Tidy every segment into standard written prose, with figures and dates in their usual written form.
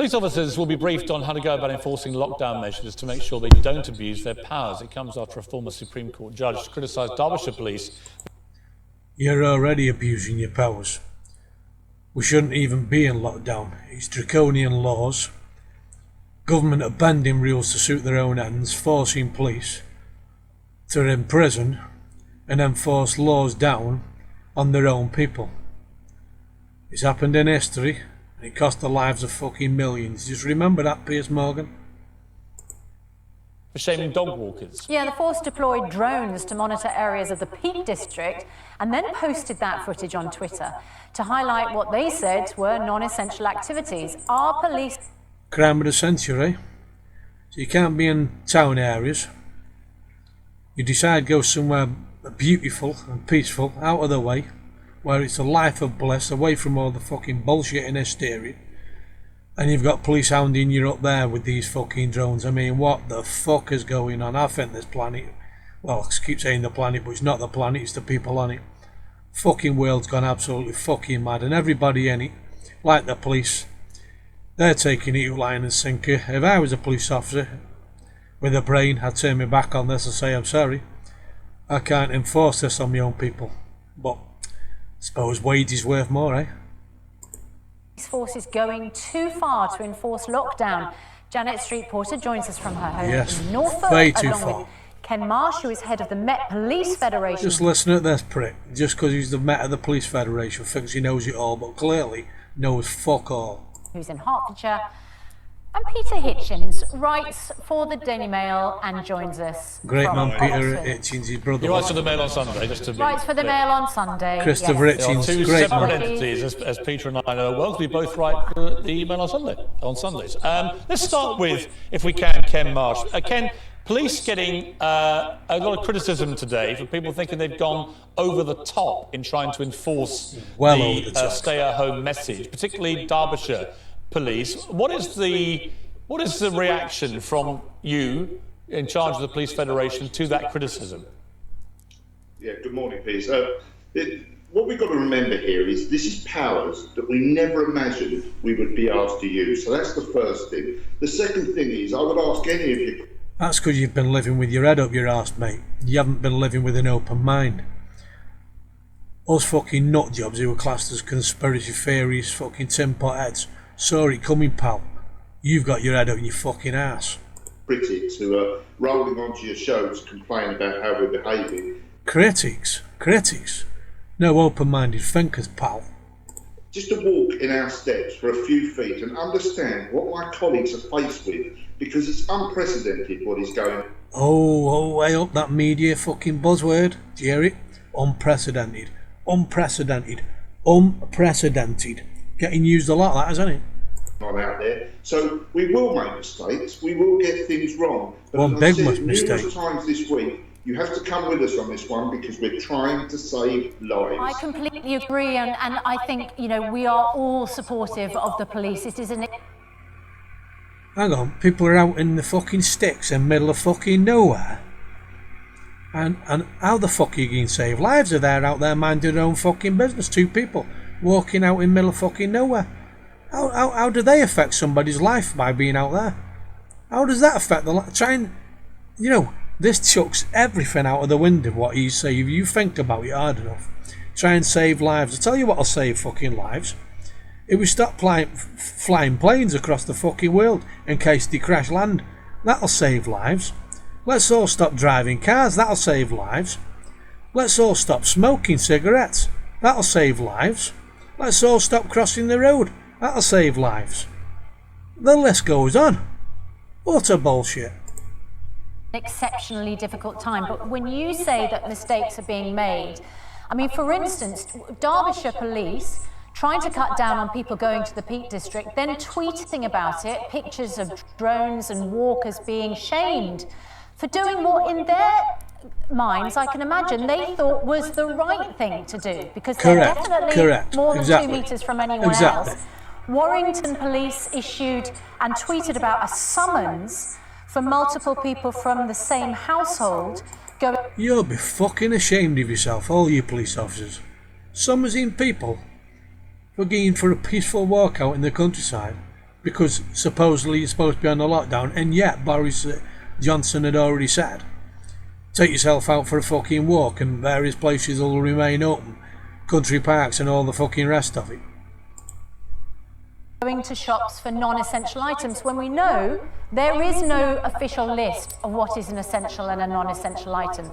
Police officers will be briefed on how to go about enforcing lockdown measures to make sure they don't abuse their powers. It comes after a former Supreme Court judge criticised Derbyshire police. You're already abusing your powers. We shouldn't even be in lockdown. It's draconian laws. Government are bending rules to suit their own ends, forcing police to imprison and enforce laws down on their own people. It's happened in history, and it cost the lives of fucking millions. Just remember that, Piers Morgan. For shaming dog walkers. Yeah, the force deployed drones to monitor areas of the Peak District and then posted that footage on Twitter to highlight what they said were non-essential activities. Our police... Crime of the century. So you can't be in town areas. You decide to go somewhere beautiful and peaceful, out of the way, where it's a life of bliss, away from all the fucking bullshit and hysteria. And you've got police hounding you up there with these fucking drones. I mean, what the fuck is going on? I think this planet, well, I keep saying the planet, but it's not the planet, it's the people on it. Fucking world's gone absolutely fucking mad, and everybody in it, like the police, they're taking it line and sinker. If I was a police officer with a brain, I'd turn my back on this and say, I'm sorry, I can't enforce this on my own people. But I suppose wage is worth more, eh? Police force is going too far to enforce lockdown. Janet Street Porter joins us from her home in Norfolk, way too along far. with Ken Marsh, who is head of the Met Police Federation. Just listen at this prick. Just because he's the Met of the Police Federation thinks he knows it all, but clearly knows fuck all. Who's in Hertfordshire. And Peter Hitchens writes for the Daily Mail and joins us. Great from man, Peter Oxford. Hitchens, his brother. He writes for the Mail on Sunday, just to be Writes for the clear. Mail on Sunday. Christopher yes. Hitchens, Two great separate man. entities, as Peter and I know well, we both write for the Mail on Sundays. Let's start with, if we can, Ken Marsh. Ken, police getting a lot of criticism today for people thinking they've gone over the top in trying to enforce the stay-at-home message, particularly Derbyshire police. What is the reaction from you, in charge of the Police Federation, to that criticism? Yeah, good morning, Piers. What we've got to remember here is this is powers that we never imagined we would be asked to use. So that's the first thing. The second thing is, I would ask any of you... That's because you've been living with your head up your arse, mate. You haven't been living with an open mind. Us fucking nutjobs who were classed as conspiracy theories, fucking tin pot heads, saw it coming, pal. You've got your head up in your fucking ass. Critics who are rolling onto your show to complain about how we're behaving. Critics? No open-minded thinkers, pal. Just to walk in our steps for a few feet and understand what my colleagues are faced with, because it's unprecedented what is going on. Oh, way up that media fucking buzzword. Do you hear it? Unprecedented. Getting used a lot, that, isn't it? On out there, so we will make mistakes, we will get things wrong. But One big mistake. Numerous times this week, you have to come with us on this one because we're trying to save lives. I completely agree, and I think, you know, we are all supportive of the police. It is an... Hang on, people are out in the fucking sticks in the middle of fucking nowhere. And how the fuck are you going to save lives? Are they out there minding their own fucking business? Two people walking out in the middle of fucking nowhere. How do they affect somebody's life by being out there? How does that affect the life? This chucks everything out of the window, what you say. If you think about it hard enough, try and save lives. I tell you what'll save fucking lives. If we stop flying planes across the fucking world in case they crash land, that'll save lives. Let's all stop driving cars, that'll save lives. Let's all stop smoking cigarettes, that'll save lives. Let's all stop crossing the road, that'll save lives. The list goes on. Utter bullshit. Exceptionally difficult time, but when you say that mistakes are being made, I mean, for instance, Derbyshire police trying to cut down on people going to the Peak District, then tweeting about it, pictures of drones and walkers being shamed for doing what in their minds, I can imagine, they thought was the right thing to do, because they're definitely more than 2 meters from anyone else. Warrington police issued and tweeted about a summons for multiple people from the same household going... You'll be fucking ashamed of yourself, all you police officers. Summoning people for going for a peaceful walk out in the countryside because supposedly you're supposed to be on the lockdown, and yet Boris Johnson had already said, take yourself out for a fucking walk and various places will remain open, country parks and all the fucking rest of it. Going to shops for non-essential items when we know there is no official list of what is an essential and a non-essential item.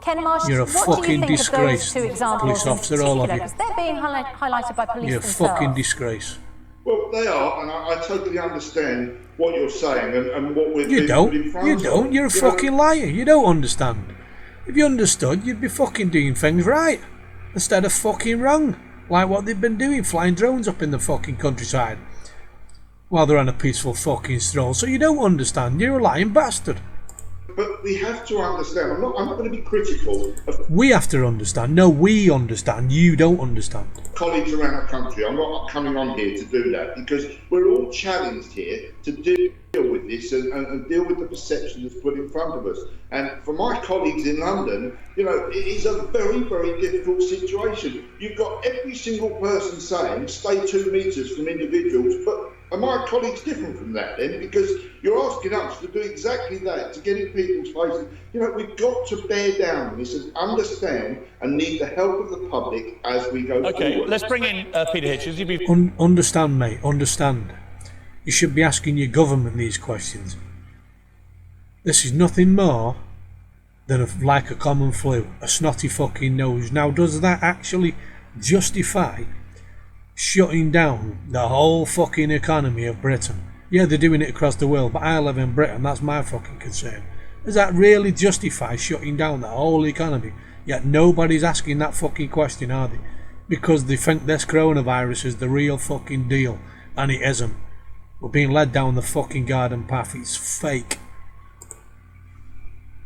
Ken Marsh, You're a what do fucking you think disgrace, of those two examples police officer, all of you. because they're being highlighted by police You're a themselves. fucking disgrace. Well, they are, and I totally understand what you're saying and what we're You put don't. in front You of. don't. You're a fucking liar. You don't understand. If you understood, you'd be fucking doing things right instead of fucking wrong, like what they've been doing, flying drones up in the fucking countryside while they're on a peaceful fucking stroll. So you don't understand. You're a lying bastard. But we have to understand. I'm not going to be critical of We have to understand. No, we understand. You don't understand. colleagues around the country. I'm not coming on here to do that because we're all challenged here to deal with this and deal with the perception that's put in front of us. And for my colleagues in London, you know, it is a very, very difficult situation. You've got every single person saying stay 2 metres from individuals, but are my colleagues different from that then? Because you're asking us to do exactly that, to get in people's faces. You know, we've got to bear down on this and understand and need the help of the public as we go forward. Let's bring in Peter Hitchens. You'd be Understand, mate. Understand. You should be asking your government these questions. This is nothing more than like a common flu, a snotty fucking nose. Now, does that actually justify shutting down the whole fucking economy of Britain? Yeah, they're doing it across the world, but I live in Britain. That's my fucking concern. Does that really justify shutting down the whole economy? Yet nobody's asking that fucking question, are they? Because they think this coronavirus is the real fucking deal, and it isn't. We're being led down the fucking garden path. It's fake.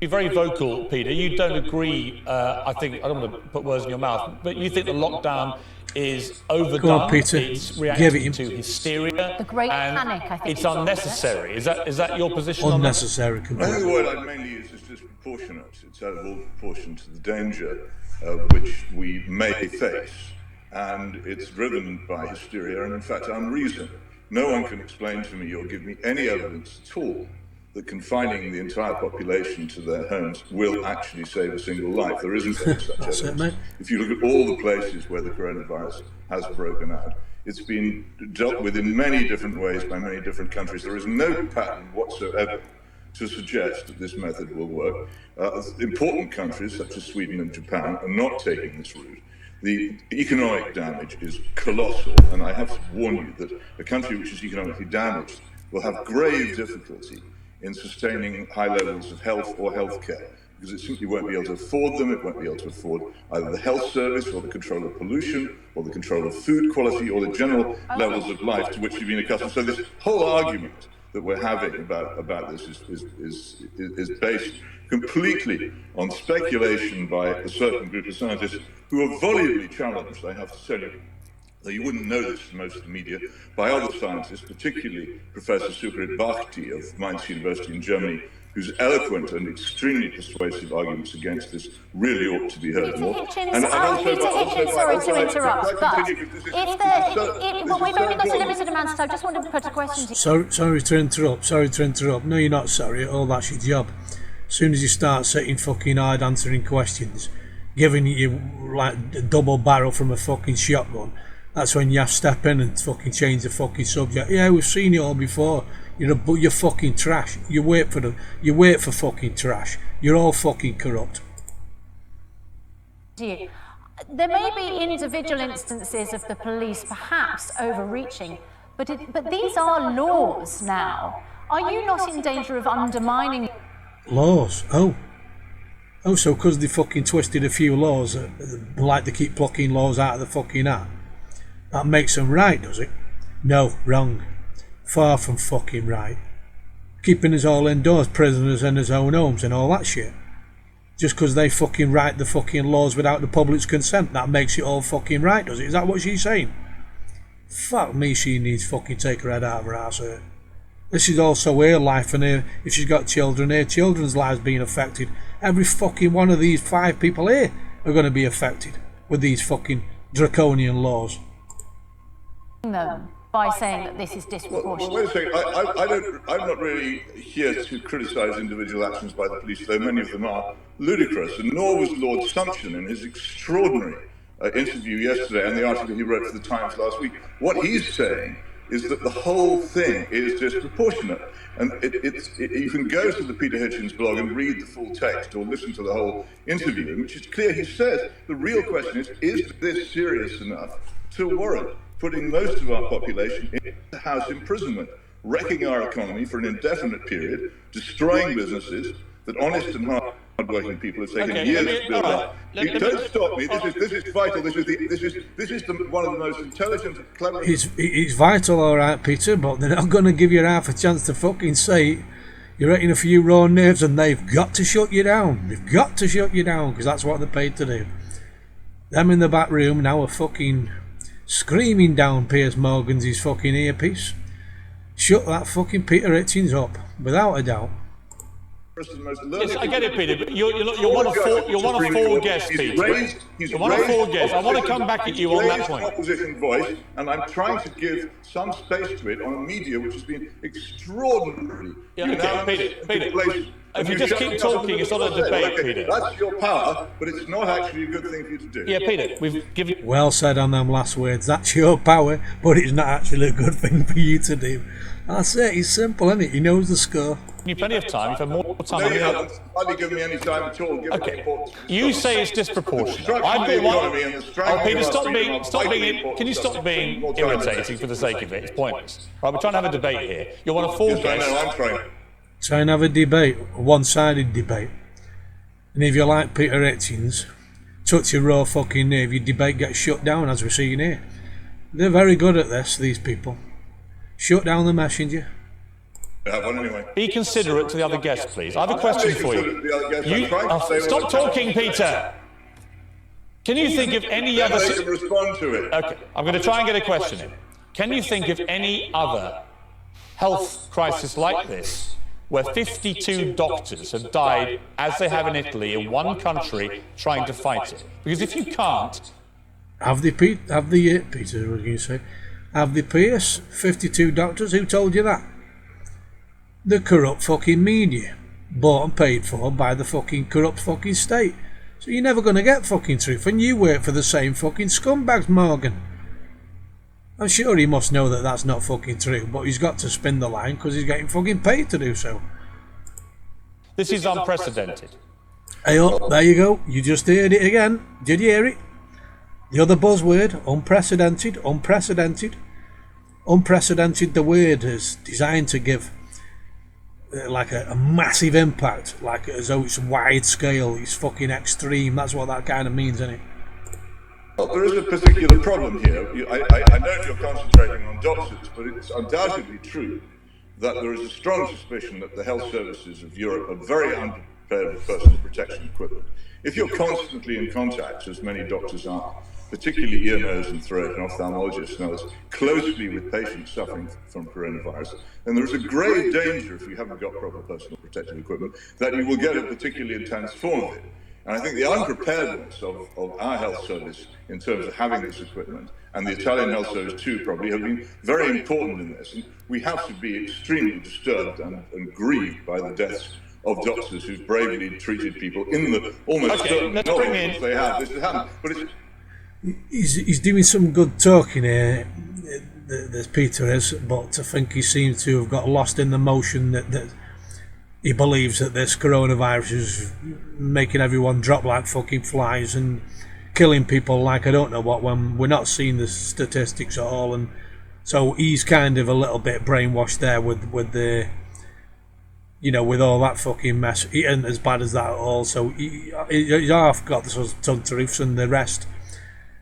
You're very vocal, Peter. You don't agree, I think, I don't want to put words in your mouth, but you think the lockdown is overdone. Go on, Peter. It's Give reacting it to him. hysteria. The great and panic, I think it's it's called, unnecessary. Is that your position on Unnecessary I think completely. the word I'd mainly use is disproportionate. It's out of all proportion to the danger which we may face, and it's driven by hysteria and, in fact, unreason. No one can explain to me or give me any evidence at all that confining the entire population to their homes will actually save a single life. There isn't any such That's it, evidence. mate. If you look at all the places where the coronavirus has broken out, it's been dealt with in many different ways by many different countries. There is no pattern whatsoever to suggest that this method will work. Important countries such as Sweden and Japan are not taking this route. The economic damage is colossal, and I have to warn you that a country which is economically damaged will have grave difficulty in sustaining high levels of health or healthcare, because it simply won't be able to afford them. It won't be able to afford either the health service or the control of pollution or the control of food quality or the general levels of life to which we've been accustomed. So this whole argument that we're having about this is based completely on speculation by a certain group of scientists who are volubly challenged, I have to tell you, though you wouldn't know this in most of the media, by other scientists, particularly Professor Sucharit Bhakti of Mainz University in Germany, whose eloquent and extremely persuasive arguments against this really ought to be heard more. Peter Hitchens, sorry to interrupt, but we've only got a limited amount of time. I just wanted to put a question to you. Sorry to interrupt. No, you're not sorry. Oh, that's your job. As soon as you start sitting fucking hard answering questions, giving you like a double barrel from a fucking shotgun, that's when you have to step in and fucking change the fucking subject. Yeah, we've seen it all before. You're fucking trash. You wait for fucking trash. You're all fucking corrupt. There may be individual instances of the police perhaps overreaching, but these are laws now. Are you not in danger of undermining Laws? Oh, so because they fucking twisted a few laws, like they keep plucking laws out of the fucking hat, that makes them right, does it? No, wrong. Far from fucking right. Keeping us all indoors, prisoners in his own homes and all that shit. Just because they fucking write the fucking laws without the public's consent, that makes it all fucking right, does it? Is that what she's saying? Fuck me, she needs fucking take her head out of her ass here. This is also her life, and her, if she's got children, her children's lives being affected. Every fucking one of these 5 people here are going to be affected with these fucking draconian laws. them by saying that this is Well, disproportionate. wait a second. I'm not really here to criticise individual actions by the police, though many of them are ludicrous, and nor was Lord Sumption in his extraordinary interview yesterday and the article he wrote for the Times last week. What he's saying is that the whole thing is disproportionate. And you can go to the Peter Hitchens blog and read the full text or listen to the whole interview, in which is clear he says the real question is this serious enough to warrant putting most of our population into house imprisonment, wrecking our economy for an indefinite period, destroying businesses that honest and hard-working people have taken years to build up. Don't stop me. This is vital. This is one of the most intelligent, clever. It's vital, all right, Peter, but they're not going to give you half a chance to fucking say it. You're hitting a few raw nerves, and they've got to shut you down. They've got to shut you down because that's what they're paid to do. Them in the back room now are fucking screaming down Piers Morgan's his fucking earpiece. Shut that fucking Peter Hitchens up, without a doubt. Yes, I get it, Peter, but you're one of four guests, Peter. You're one of four guests. I want to come back at you on that point. Opposition voice, and I'm trying to give some space to it on a media which has been extraordinarily. Peter. If you just keep talking, it's not a debate, Peter. That's your power, but it's not actually a good thing for you to do. Yeah, Peter, we've given. Well said on them last words. That's your power, but it's not actually a good thing for you to do. That's it. It's simple, isn't it? He knows the score. You plenty of time. You've had more time. No, you haven't hardly given me any time at all. Okay. You say it's disproportionate. I've got one. Oh, Peter, stop being. Can you stop being irritating for the sake of it? It's pointless. Right, we're trying to have a debate here. You're one of four guests. I know. I'm trying. Try and have a debate, a one-sided debate. And if you like Peter Hitchens, touch your raw fucking nerve, your debate gets shut down, as we're seeing here. They're very good at this, these people. Shut down the messenger. Anyway. Be considerate to the other guests, please. I have a question for you. Stop talking, Peter. Can you think of any other... They can respond to it. Okay, I'm going to try and get a question in. Can you think of any other health crisis like this where 52 doctors have died, as they have in Italy, in one country, trying to fight it? Because if you can't... Have the Peter, what are you going to say? Have the Piers, 52 doctors, who told you that? The corrupt fucking media, bought and paid for by the fucking corrupt fucking state. So you're never going to get fucking truth, and you work for the same fucking scumbags, Morgan. I'm sure he must know that that's not fucking true, but he's got to spin the line because he's getting fucking paid to do so. This is unprecedented. Hey, oh, there you go. You just heard it again. Did you hear it? The other buzzword, unprecedented, unprecedented. Unprecedented, the word is designed to give like a massive impact, like as though it's wide scale, it's fucking extreme. That's what that kind of means, isn't it? Well, there is a particular problem here. I know you're concentrating on doctors, but it's undoubtedly true that there is a strong suspicion that the health services of Europe are very unprepared with personal protection equipment. If you're constantly in contact, as many doctors are, particularly ear, nose and throat and ophthalmologists and others, closely with patients suffering from coronavirus, then there is a grave danger, if you haven't got proper personal protective equipment, that you will get a particularly intense form of it. And I think the unpreparedness of our health service in terms of having this equipment, and the Italian health service too probably, have been very important in this. And we have to be extremely disturbed and grieved by the deaths of doctors who've bravely treated people in the almost certain knowledge they have. This has happened. But he's doing some good talking here, this Peter is, but I think he seems to have got lost in the motion that he believes that this coronavirus is making everyone drop like fucking flies and killing people like I don't know what, when we're not seeing the statistics at all. And so he's kind of a little bit brainwashed there with the, you know, with all that fucking mess. He isn't as bad as that at all. So he's half got some truths, and the rest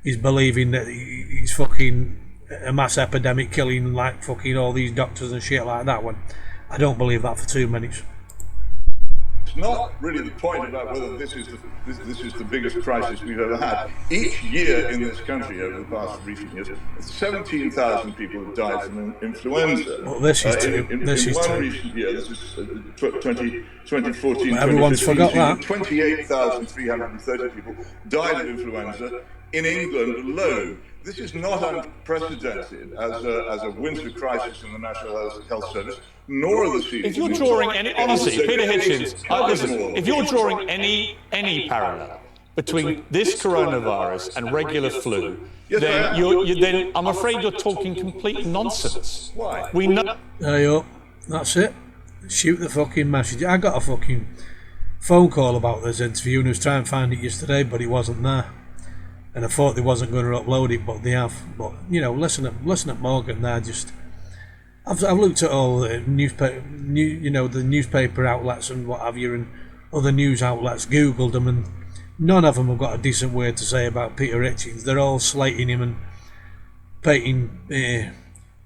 he's believing that he's fucking a mass epidemic killing like fucking all these doctors and shit like that one. I don't believe that for 2 minutes. it's not really the point about whether this is the biggest crisis we've ever had. Each year in this country over the past recent years, 17,000 people have died from influenza. Well, this is true. In one recent year, this is 2014. Everyone's forgot that. 28,330 people died of influenza in England alone. This is not unprecedented as a winter crisis in the National Health Service, nor are the CDC. If you're drawing any, honestly, Peter Hitchens, listen, if you're drawing any parallel between this coronavirus and regular flu, then I'm afraid you're talking complete nonsense. Why? We know. There you go. That's it. Shoot the fucking message. I got a fucking phone call about this interview and I was trying to find it yesterday, but it wasn't there. And I thought they wasn't going to upload it, but they have. But you know, listen at Morgan. They're just. I've looked at all the the newspaper outlets and what have you, and other news outlets. Googled them, and none of them have got a decent word to say about Peter Hitchens. They're all slating him and painting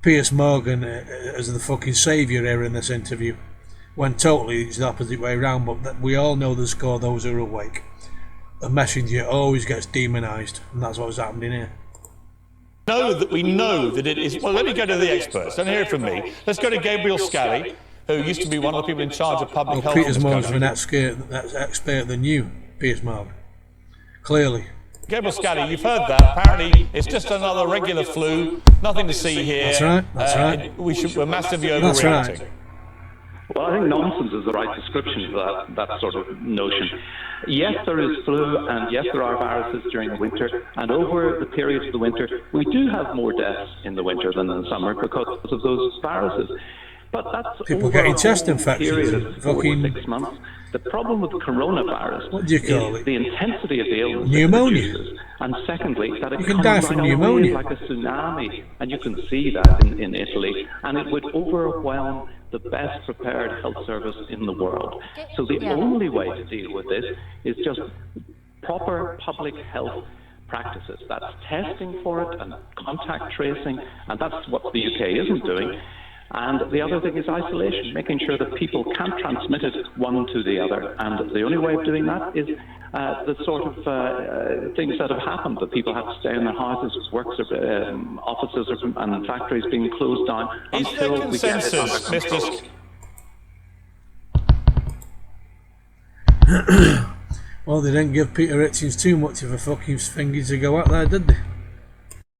Piers Morgan as the fucking saviour here in this interview, when totally it's the opposite way around. But we all know the score. Those who are awake. The messenger always gets demonised, and that's what's happening here. We know that it is. Well, let me go to the experts. Don't hear it from me. Let's go to Gabriel Scally, who used to be one of the people in charge of public health. Piers Morgan's an expert than you, Piers Morgan. Clearly. Gabriel Scally, you've heard that. Apparently, it's just another regular flu. Nothing to see here. That's right. That's right. We're massively overreacting. That's right. Well, I think nonsense is the right description for that sort of notion. Yes, there is flu, and yes, there are viruses during the winter, and over the periods of the winter, we do have more deaths in the winter than in the summer because of those viruses. But that's people over getting chest infections period and of 4 fucking... or 6 months. The problem with coronavirus what do you call is it? the intensity of the illness Pneumonia. it produces, and secondly, that it You can comes die from right pneumonia. like a tsunami, and you can see that in Italy, and it would overwhelm the best prepared health service in the world. So the only way to deal with this is just proper public health practices. That's testing for it and contact tracing, and that's what the UK isn't doing. And the other thing is isolation, making sure that people can't transmit it one to the other. And the only way of doing that is the sort of things that have happened, that people have to stay in their houses, works, offices and factories being closed down until we get it under control. Well, they didn't give Peter Hitchens too much of a fucking finger to go out there, did they?